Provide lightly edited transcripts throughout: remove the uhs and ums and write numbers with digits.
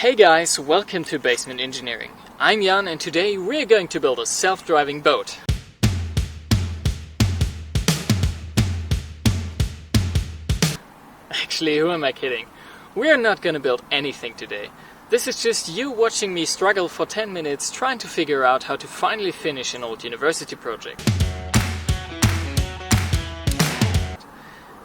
Hey guys, welcome to Basement Engineering. I'm Jan and today we're going to build a self-driving boat. Actually, who am I kidding? We're not gonna build anything today. This is just you watching me struggle for 10 minutes trying to figure out how to finally finish an old university project.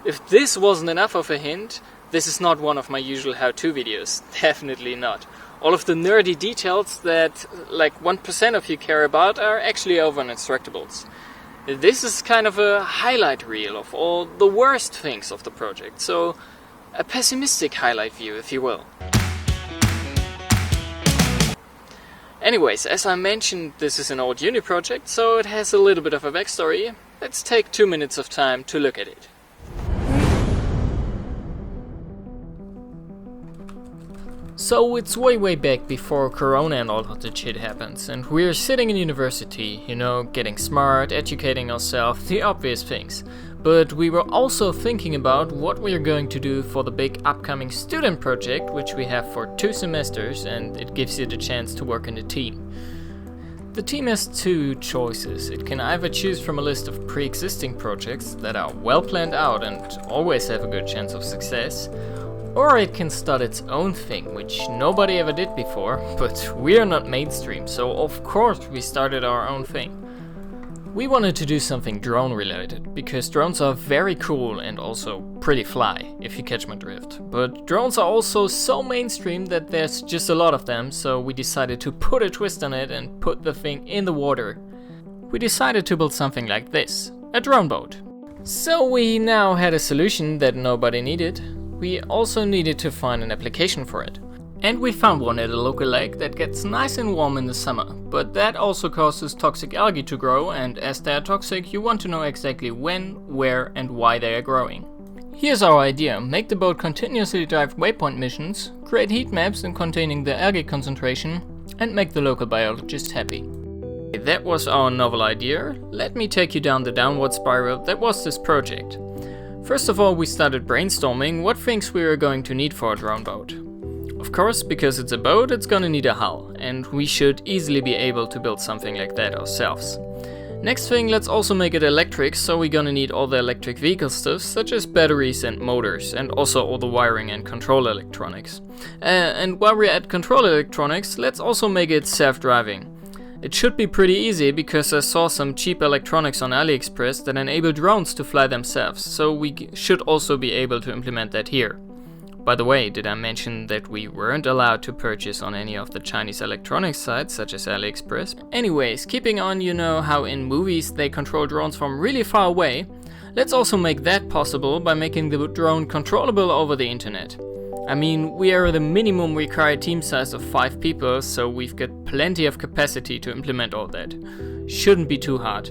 If this wasn't enough of a hint, this is not one of my usual how-to videos. Definitely not. All of the nerdy details that like 1% of you care about are actually over on Instructables. This is kind of a highlight reel of all the worst things of the project, so a pessimistic highlight view, if you will. Anyways, as I mentioned, this is an old uni project, so it has a little bit of a backstory. Let's take 2 minutes of time to look at it. So it's way back before Corona and all of that shit happens, and we're sitting in university, getting smart, educating ourselves, the obvious things. But we were also thinking about what we're going to do for the big upcoming student project, which we have for 2 semesters, and it gives you the chance to work in a team. The team has 2 choices. It can either choose from a list of pre-existing projects that are well planned out and always have a good chance of success, or it can start its own thing, which nobody ever did before, but we're not mainstream, so of course we started our own thing. We wanted to do something drone related, because drones are very cool and also pretty fly, if you catch my drift. But drones are also so mainstream that there's just a lot of them, so we decided to put a twist on it and put the thing in the water. We decided to build something like this, a drone boat. So we now had a solution that nobody needed. We also needed to find an application for it. And we found one at a local lake that gets nice and warm in the summer, but that also causes toxic algae to grow, and as they are toxic, you want to know exactly when, where and why they are growing. Here's our idea: make the boat continuously drive waypoint missions, create heat maps containing the algae concentration, and make the local biologist happy. That was our novel idea. Let me take you down the downward spiral that was this project. First of all, we started brainstorming what things we were going to need for a drone boat. Of course, because it's a boat, it's gonna need a hull, and we should easily be able to build something like that ourselves. Next thing, let's also make it electric, so we're gonna need all the electric vehicle stuff, such as batteries and motors, and also all the wiring and control electronics. And while we're at control electronics, let's also make it self-driving. It should be pretty easy because I saw some cheap electronics on AliExpress that enable drones to fly themselves, so we should also be able to implement that here. By the way, did I mention that we weren't allowed to purchase on any of the Chinese electronics sites such as AliExpress? Anyways, keeping on, how in movies they control drones from really far away, let's also make that possible by making the drone controllable over the internet. I mean, we are the minimum required team size of 5 people, so we've got plenty of capacity to implement all that. Shouldn't be too hard.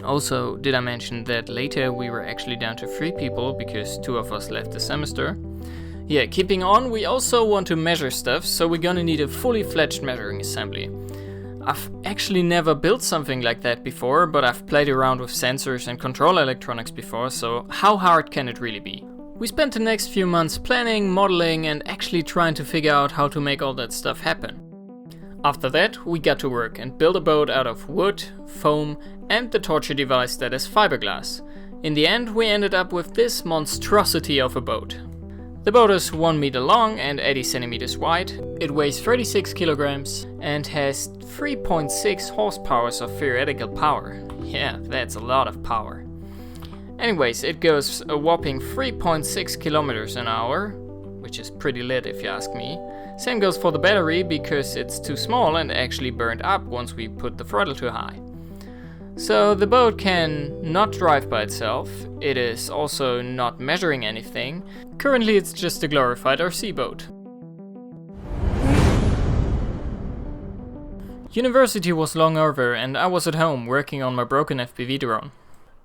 Also, did I mention that later we were actually down to 3 people because 2 of us left the semester? Yeah, keeping on, we also want to measure stuff, so we're gonna need a fully fledged measuring assembly. I've actually never built something like that before, but I've played around with sensors and control electronics before, so how hard can it really be? We spent the next few months planning, modeling and actually trying to figure out how to make all that stuff happen. After that, we got to work and build a boat out of wood, foam and the torture device that is fiberglass. In the end, we ended up with this monstrosity of a boat. The boat is 1 meter long and 80 centimeters wide. It weighs 36 kilograms and has 3.6 horsepower of theoretical power. Yeah, that's a lot of power. Anyways, it goes a whopping 3.6 kilometers an hour, which is pretty lit if you ask me. Same goes for the battery because it's too small and actually burned up once we put the throttle too high. So the boat can not drive by itself, it is also not measuring anything. Currently it's just a glorified RC boat. University was long over and I was at home working on my broken FPV drone.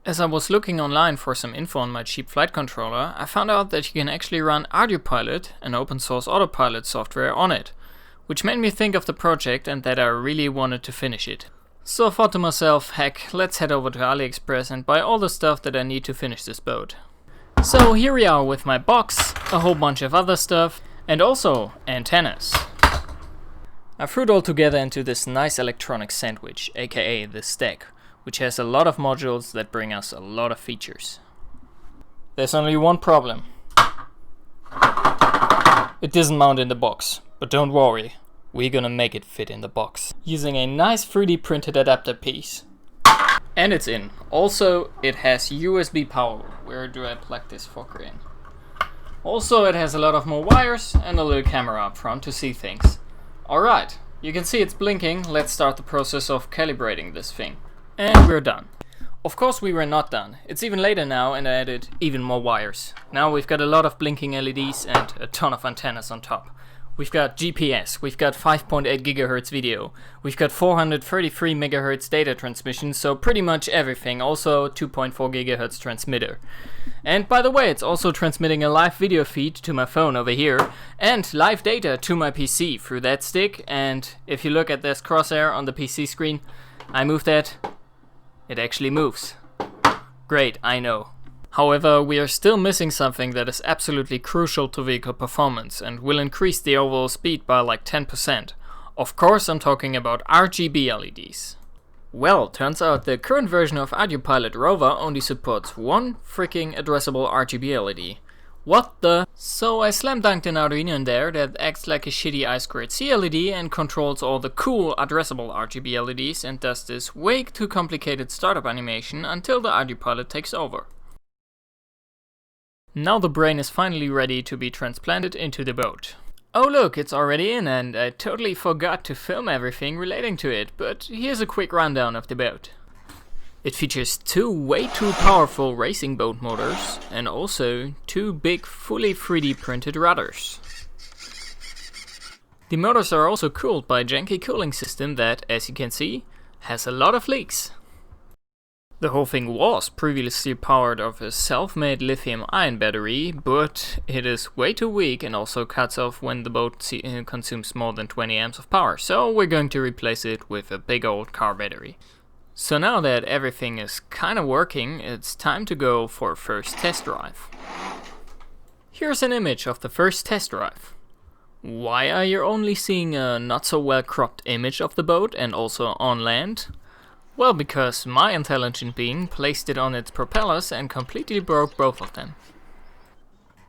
As I was looking online for some info on my cheap flight controller, I found out that you can actually run ArduPilot, an open source autopilot software, on it, which made me think of the project and that I really wanted to finish it. So I thought to myself, heck, let's head over to AliExpress and buy all the stuff that I need to finish this boat. So here we are with my box, a whole bunch of other stuff, And also antennas. I threw it all together into this nice electronic sandwich, aka the stack, which has a lot of modules that bring us a lot of features. There's only one problem. It doesn't mount in the box, but don't worry, we're gonna make it fit in the box using a nice 3D printed adapter piece. And it's in. Also, it has USB power. Where do I plug this fucker in? Also, it has a lot of more wires and a little camera up front to see things. Alright, you can see it's blinking. Let's start the process of calibrating this thing. And we're done. Of course we were not done. It's even later now and I added even more wires. Now we've got a lot of blinking LEDs and a ton of antennas on top. We've got GPS, we've got 5.8 GHz video, we've got 433 MHz data transmission, so pretty much everything, also 2.4 GHz transmitter. And by the way, it's also transmitting a live video feed to my phone over here, and live data to my PC through that stick, and if you look at this crosshair on the PC screen, I move that, it actually moves. Great, I know. However, we are still missing something that is absolutely crucial to vehicle performance and will increase the overall speed by like 10%. Of course, I'm talking about RGB LEDs. Well, turns out the current version of ArduPilot Rover only supports one freaking addressable RGB LED. What the? So I slam dunked an Arduino in there that acts like a shitty I2C LED and controls all the cool addressable RGB LEDs and does this way too complicated startup animation until the ArduPilot takes over. Now the brain is finally ready to be transplanted into the boat. Oh look, it's already in and I totally forgot to film everything relating to it, but here's a quick rundown of the boat. It features two way too powerful racing boat motors and also two big fully 3D printed rudders. The motors are also cooled by a janky cooling system that, as you can see, has a lot of leaks. The whole thing was previously powered off a self-made lithium-ion battery, but it is way too weak and also cuts off when the boat consumes more than 20 amps of power, so we're going to replace it with a big old car battery. So now that everything is kinda working, it's time to go for a first test drive. Here's an image of the first test drive. Why are you only seeing a not so well cropped image of the boat and also on land? Well, because my intelligent being placed it on its propellers and completely broke both of them.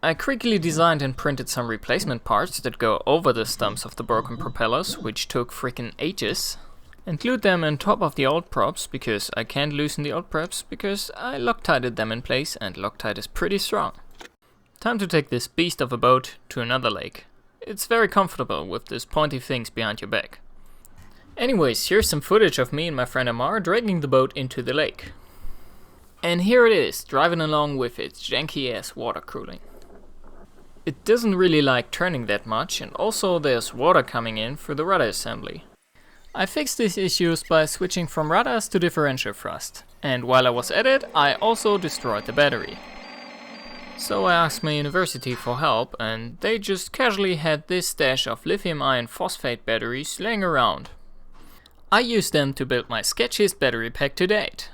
I quickly designed and printed some replacement parts that go over the stumps of the broken propellers, which took freaking ages. And glued them on top of the old props, because I can't loosen the old props, because I Loctited them in place and Loctite is pretty strong. Time to take this beast of a boat to another lake. It's very comfortable with these pointy things behind your back. Anyways, here's some footage of me and my friend Amar dragging the boat into the lake. And here it is, driving along with its janky ass water cooling. It doesn't really like turning that much, and also there's water coming in through the rudder assembly. I fixed these issues by switching from rudders to differential thrust, and while I was at it, I also destroyed the battery. So I asked my university for help, and they just casually had this stash of lithium iron phosphate batteries laying around. I used them to build my sketchiest battery pack to date.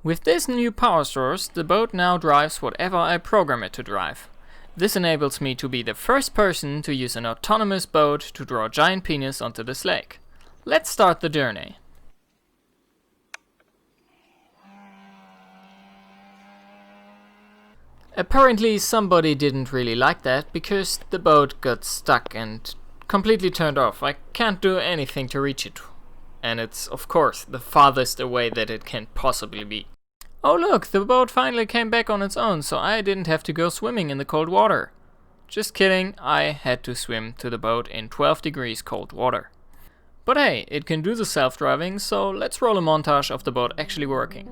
With this new power source, the boat now drives whatever I program it to drive. This enables me to be the first person to use an autonomous boat to draw a giant penis onto this lake. Let's start the journey. Apparently somebody didn't really like that because the boat got stuck and completely turned off. I can't do anything to reach it. And it's, of course, the farthest away that it can possibly be. Oh look, the boat finally came back on its own, so I didn't have to go swimming in the cold water. Just kidding, I had to swim to the boat in 12 degrees cold water. But hey, it can do the self-driving, so let's roll a montage of the boat actually working.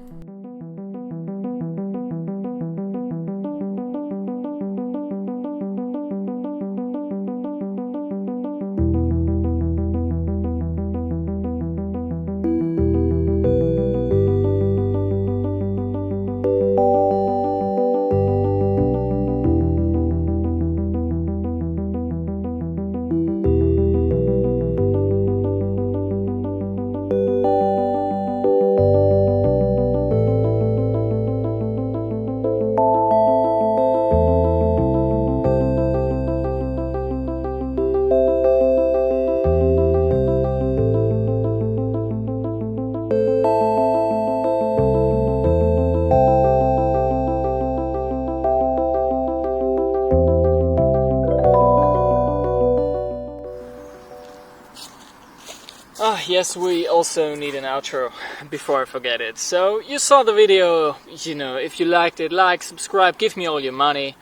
yes, we also need an outro before I forget it. So, you saw the video, you know, if you liked it, like, subscribe, give me all your money.